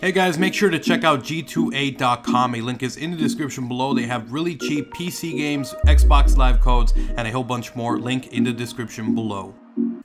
Hey guys, make sure to check out G2A.com. A link is in the description below. They have really cheap PC games, Xbox Live codes, and a whole bunch more. Link in the description below.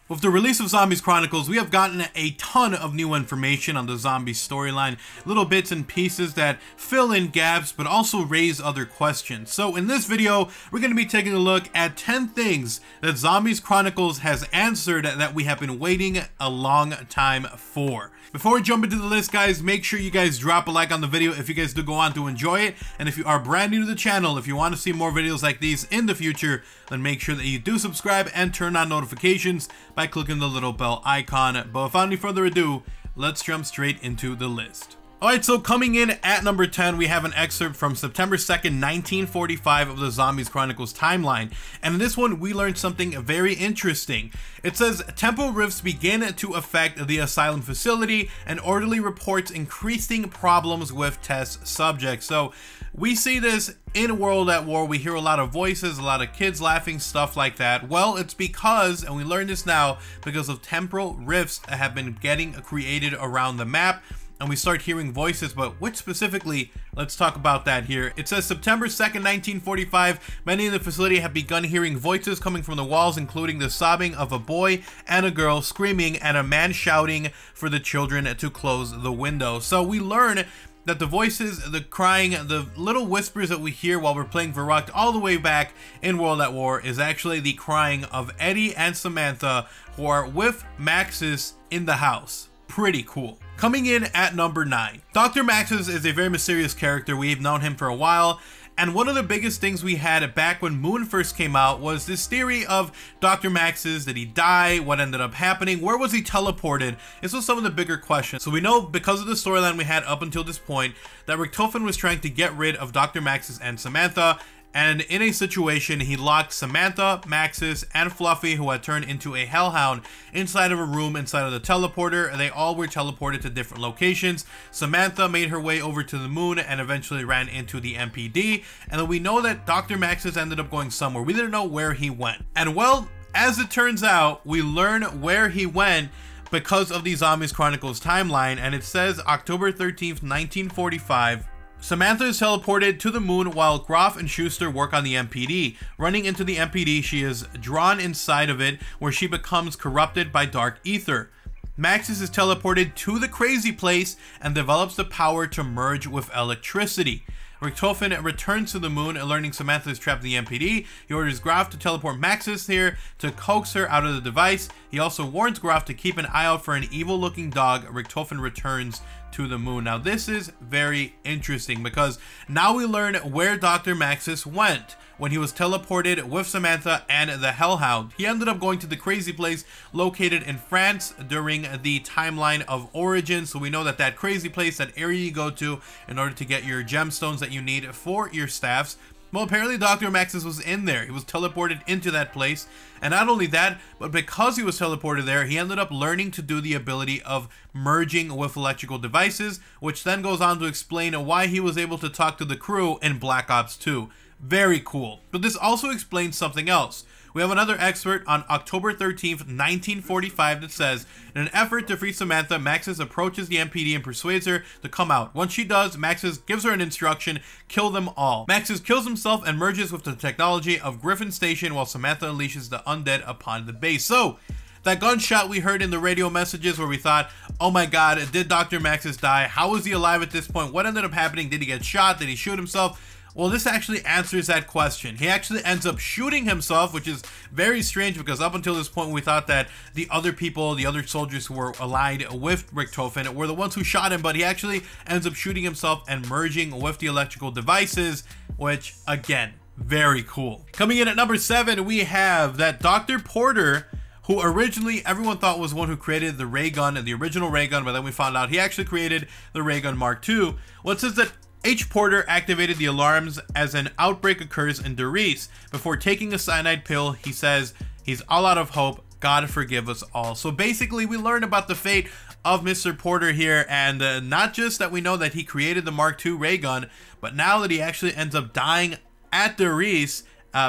With the release of Zombies Chronicles, we have gotten a ton of new information on the Zombies storyline, little bits and pieces that fill in gaps but also raise other questions. So in this video, we're going to be taking a look at 10 things that Zombies Chronicles has answered that we have been waiting a long time for. Before we jump into the list, guys, make sure you guys drop a like on the video if you guys do go on to enjoy it. And if you are brand new to the channel, if you want to see more videos like these in the future, then make sure that you do subscribe and turn on notifications by clicking the little bell icon. But without any further ado, let's jump straight into the list. Alright, so coming in at number 10, we have an excerpt from September 2nd, 1945 of the Zombies Chronicles timeline. And in this one, we learned something very interesting. It says, temporal rifts begin to affect the asylum facility, and orderly reports increasing problems with test subjects. So we see this in World at War. We hear a lot of voices, a lot of kids laughing, stuff like that. Well, it's because, and we learn this now, because of temporal rifts that have been getting created around the map. And we start hearing voices, but which specifically? Let's talk about that here. It says September 2nd, 1945, many in the facility have begun hearing voices coming from the walls, including the sobbing of a boy and a girl screaming and a man shouting for the children to close the window. So we learn that the voices, the crying, the little whispers that we hear while we're playing Verrückt all the way back in World at War is actually the crying of Eddie and Samantha, who are with Maxis in the house. Pretty cool. Coming in at number 9, Dr. Maxis is a very mysterious character. We've known him for a while, and one of the biggest things we had back when Moon first came out was this theory of Dr. Maxis. Did he die? What ended up happening? Where was he teleported? This was some of the bigger questions. So we know, because of the storyline we had up until this point, that Richtofen was trying to get rid of Dr. Maxis and Samantha. And in a situation, he locked Samantha, Maxis, and Fluffy, who had turned into a hellhound, inside of a room inside of the teleporter. They all were teleported to different locations. Samantha made her way over to the moon and eventually ran into the MPD. And then we know that Dr. Maxis ended up going somewhere. We didn't know where he went. And well, as it turns out, we learn where he went because of the Zombies Chronicles timeline. And it says October 13th, 1945, Samantha is teleported to the moon while Groff and Schuster work on the MPD. Running into the MPD, she is drawn inside of it, where she becomes corrupted by dark ether. Maxis is teleported to the crazy place and develops the power to merge with electricity. Richtofen returns to the moon, learning Samantha is trapped in the MPD. He orders Groff to teleport Maxis here to coax her out of the device. He also warns Groff to keep an eye out for an evil-looking dog. Richtofen returns to the moon. Now this is very interesting because now we learn where Dr. Maxis went when he was teleported with Samantha and the Hellhound. He ended up going to the crazy place located in France during the timeline of Origin. So we know that that crazy place, that area you go to in order to get your gemstones that you need for your staffs. Well, apparently Dr. Maxis was in there. He was teleported into that place. And not only that, but because he was teleported there, he ended up learning to do the ability of merging with electrical devices, which then goes on to explain why he was able to talk to the crew in Black Ops 2. Very cool. But this also explains something else. We have another excerpt on October 13th, 1945 that says, in an effort to free Samantha, Maxis approaches the MPD and persuades her to come out. Once she does, Maxis gives her an instruction, kill them all. Maxis kills himself and merges with the technology of Griffin Station while Samantha unleashes the undead upon the base. So, that gunshot we heard in the radio messages where we thought, oh my god, did Dr. Maxis die? How was he alive at this point? What ended up happening? Did he get shot? Did he shoot himself? Well, this actually answers that question. He actually ends up shooting himself, which is very strange because up until this point we thought that the other people, the other soldiers who were allied with Richtofen were the ones who shot him, but he actually ends up shooting himself and merging with the electrical devices, which, again, very cool. Coming in at number 7, we have that Dr. Porter, who originally everyone thought was the one who created the ray gun, the original ray gun, but then we found out he actually created the ray gun Mark II. Well, it says that H. Porter activated the alarms as an outbreak occurs in Rayz. Before taking a cyanide pill, he says he's all out of hope. God forgive us all. So basically, we learn about the fate of Mr. Porter here, and not just that we know that he created the Mark II ray gun, but now that he actually ends up dying at Rayz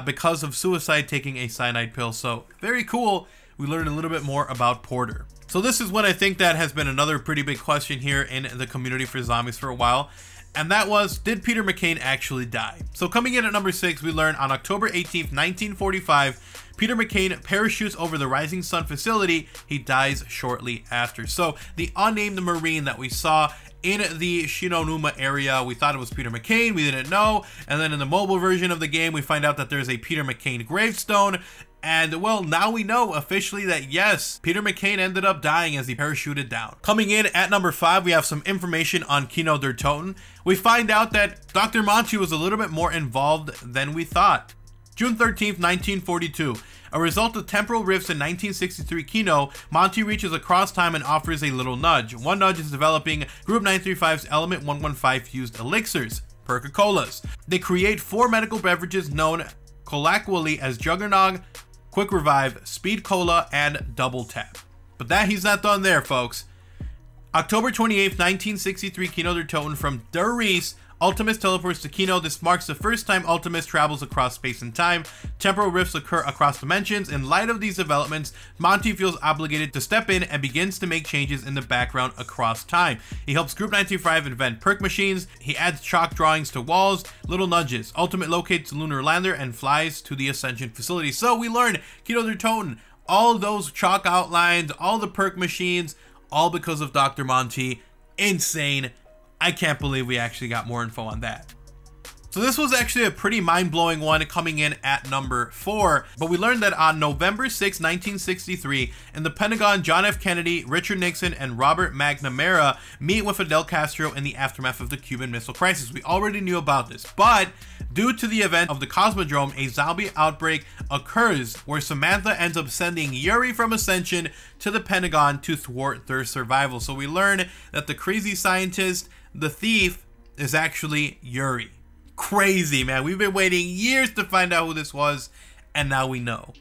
because of suicide taking a cyanide pill. So very cool. We learn a little bit more about Porter. So this is what I think that has been another pretty big question here in the community for zombies for a while. And that was, did Peter McCain actually die? So coming in at number 6, we learn on October 18th, 1945, Peter McCain parachutes over the Rising Sun facility. He dies shortly after. So the unnamed Marine that we saw in the Shinonuma area, we thought it was Peter McCain, we didn't know. And then in the mobile version of the game, we find out that there's a Peter McCain gravestone. And well, now we know officially that yes, Peter McCain ended up dying as he parachuted down. Coming in at number 5, we have some information on Kino der Toten. We find out that Dr. Monty was a little bit more involved than we thought. June 13th, 1942. A result of temporal rifts in 1963 Kino, Monty reaches across time and offers a little nudge. One nudge is developing Group 935's Element 115 fused elixirs, Perca-Colas. They create 4 medical beverages known colloquially as Juggernog, Quick Revive, Speed Cola, and Double Tap. But that he's not done there, folks. October 28th, 1963, Kino der Toten from Der Rayz. Ultimus teleports to Kino. This marks the first time Ultimus travels across space and time. Temporal rifts occur across dimensions. In light of these developments, Monty feels obligated to step in and begins to make changes in the background across time. He helps Group 935 invent perk machines. He adds chalk drawings to walls, little nudges. Ultimate locates the lunar lander and flies to the Ascension facility. So we learned Kino der Toten, all those chalk outlines, all the perk machines, all because of Dr. Monty. Insane. I can't believe we actually got more info on that. So this was actually a pretty mind-blowing one coming in at number 4, but we learned that on November 6, 1963, in the Pentagon, John F. Kennedy, Richard Nixon, and Robert McNamara meet with Fidel Castro in the aftermath of the Cuban Missile Crisis. We already knew about this, but due to the event of the Cosmodrome, a zombie outbreak occurs where Samantha ends up sending Yuri from Ascension to the Pentagon to thwart their survival. So we learn that the crazy scientist, the thief, is actually Yuri. Crazy, man. We've been waiting years to find out who this was, and now we know.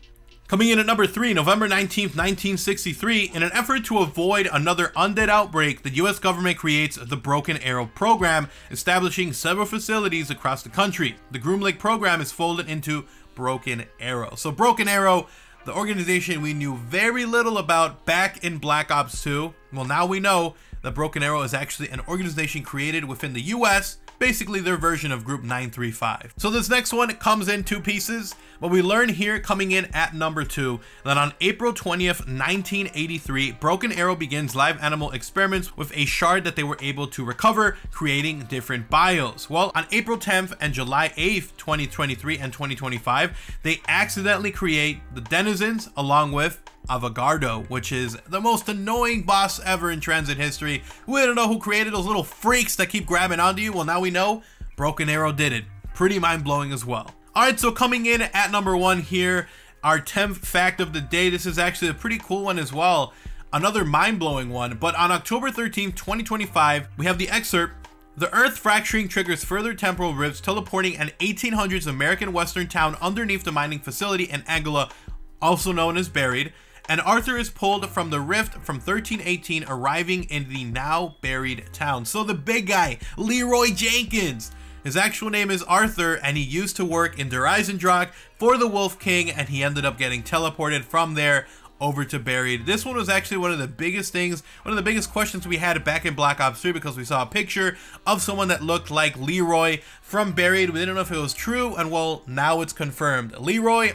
Coming in at number 3, November 19th, 1963, in an effort to avoid another undead outbreak, the US government creates the Broken Arrow program, establishing several facilities across the country. The Groom Lake program is folded into Broken Arrow. So Broken Arrow, the organization we knew very little about back in Black Ops 2, well, now we know that Broken Arrow is actually an organization created within the US, basically their version of Group 935. So this next one comes in 2 pieces, but we learn here coming in at number 2 that on April 20th, 1983, Broken Arrow begins live animal experiments with a shard that they were able to recover, creating different bios. Well, on April 10th and July 8th, 2023 and 2025, they accidentally create the Denizens along with Avogardo, which is the most annoying boss ever in Transit history. We don't know who created those little freaks that keep grabbing onto you. Well, now we know Broken Arrow did it. Pretty mind-blowing as well. Alright, so coming in at number 1 here, our 10th fact of the day. This is actually a pretty cool one as well. Another mind-blowing one. But on October 13th, 2025, we have the excerpt. The Earth fracturing triggers further temporal rifts, teleporting an 1800s American Western town underneath the mining facility in Angola, also known as Buried. And Arthur is pulled from the rift from 1318, arriving in the now buried town. So the big guy, Leroy Jenkins. His actual name is Arthur, and he used to work in Der Eisendrache for the Wolf King, and he ended up getting teleported from there over to Buried. This one was actually one of the biggest things, one of the biggest questions we had back in Black Ops 3, because we saw a picture of someone that looked like Leroy from Buried. We didn't know if it was true, and well, now it's confirmed. Leroy,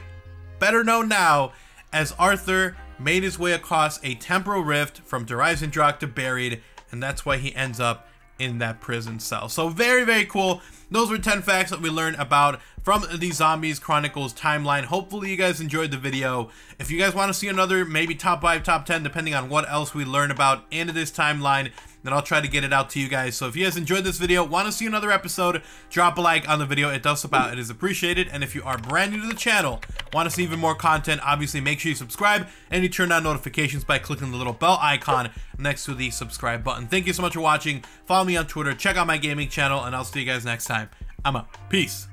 better known now as Arthur, made his way across a temporal rift from Der Eisendrache to Buried, and that's why he ends up in that prison cell. So very, very cool. Those were 10 facts that we learned about from the Zombies Chronicles timeline. Hopefully you guys enjoyed the video. If you guys want to see another maybe top 5, top 10, depending on what else we learn about in this timeline, then I'll try to get it out to you guys. So if you guys enjoyed this video, want to see another episode, drop a like on the video. It does help out. It is appreciated. And if you are brand new to the channel, want to see even more content, obviously make sure you subscribe and you turn on notifications by clicking the little bell icon next to the subscribe button. Thank you so much for watching. Follow me on Twitter, check out my gaming channel, and I'll see you guys next time. I'm out. Peace.